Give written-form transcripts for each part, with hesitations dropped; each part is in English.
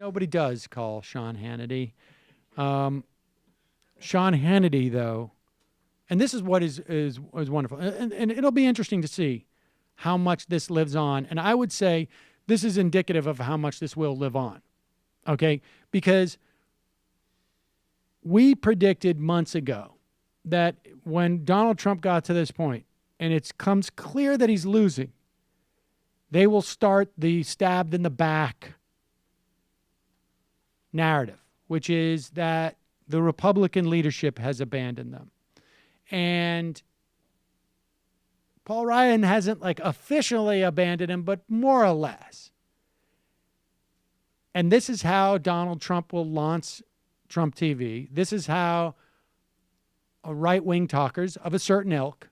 Nobody does call Sean Hannity. Sean Hannity, though, and this is what is wonderful, and it'll be interesting to see how much this lives on. And I would say this is indicative of how much this will live on, okay? Because we predicted months ago that when Donald Trump got to this point, and it comes clear that he's losing, they will start the stabbed in the back narrative, which is that the Republican leadership has abandoned them. And Paul Ryan hasn't like officially abandoned him, but more or less. And this is how Donald Trump will launch Trump TV. This is how right-wing talkers of a certain ilk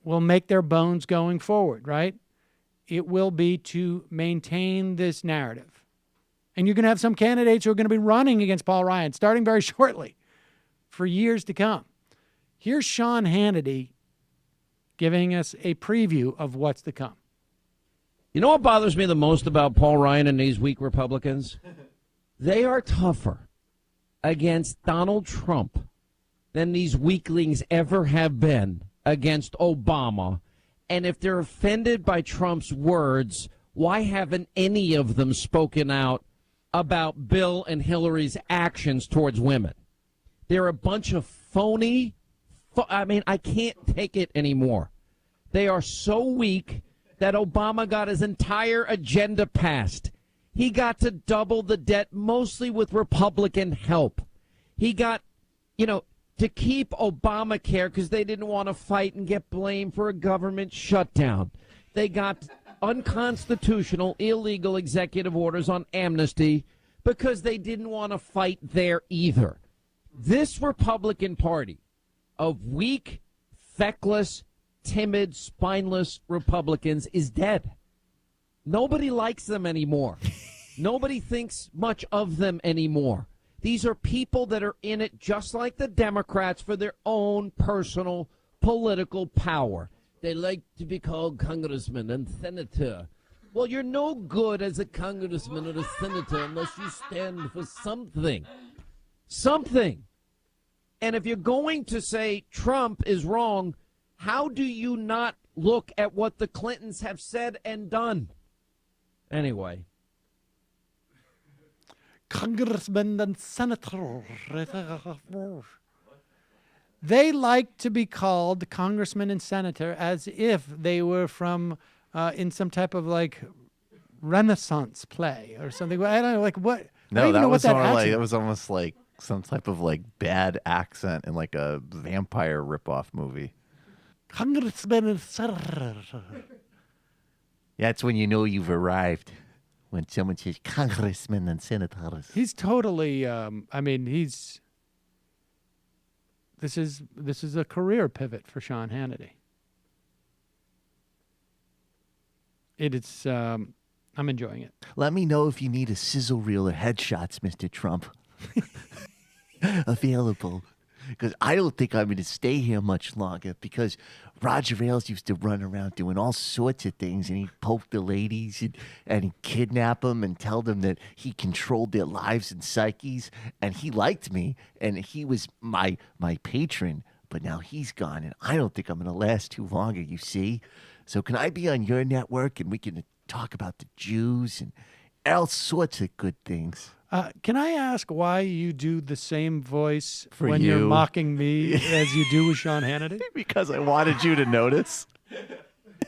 will make their bones going forward, right? It will be to maintain this narrative. And you're going to have some candidates who are going to be running against Paul Ryan starting very shortly for years to come. Here's Sean Hannity giving us a preview of what's to come. You know what bothers me the most about Paul Ryan and these weak Republicans? They are tougher against Donald Trump than these weaklings ever have been against Obama. And if they're offended by Trump's words, why haven't any of them spoken out about Bill and Hillary's actions towards women? They're a bunch of phony. I can't take it anymore. They are so weak that Obama got his entire agenda passed. He got to double the debt mostly with Republican help. He got, to keep Obamacare because they didn't want to fight and get blamed for a government shutdown. They got unconstitutional, illegal executive orders on amnesty because they didn't want to fight there either. This Republican Party of weak, feckless, timid, spineless Republicans is dead. Nobody likes them anymore. Nobody thinks much of them anymore. These are people that are in it just like the Democrats for their own personal political power. They like to be called congressman and senator. Well, you're no good as a congressman or a senator unless you stand for something. Something. And if you're going to say Trump is wrong, how do you not look at what the Clintons have said and done? Anyway. Congressman and senator. They like to be called congressman and senator as if they were from in some type of like Renaissance play or something. I don't know, like what? No, that was more like, it was almost like some type of like bad accent in like a vampire ripoff movie. Congressman and senator. That's when you know you've arrived. When someone says congressmen and senators. He's totally, this is a career pivot for Sean Hannity. It's, I'm enjoying it. Let me know if you need a sizzle reel or headshots, Mr. Trump. Available. Because I don't think I'm going to stay here much longer because Roger Ailes used to run around doing all sorts of things, and he'd poke the ladies and he'd kidnap them and tell them that he controlled their lives and psyches, and he liked me, and he was my patron, but now he's gone, and I don't think I'm going to last too long, you see? So can I be on your network, and we can talk about the Jews and all sorts of good things? Can I ask why you do the same voice For when you. you're mocking me as you do with Sean Hannity? Because I wanted you to notice.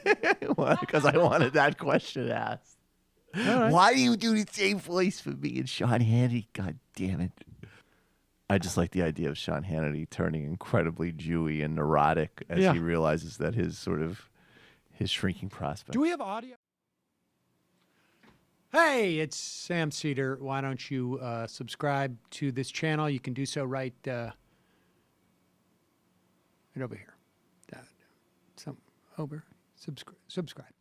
Because I wanted that question asked. Right. Why do you do the same voice for me and Sean Hannity? God damn it. I just like the idea of Sean Hannity turning incredibly Jewy and neurotic as he realizes that his shrinking prospect. Do we have audio? Hey, it's Sam Seder. Why don't you subscribe to this channel? You can do so right over here. Over. Subscribe.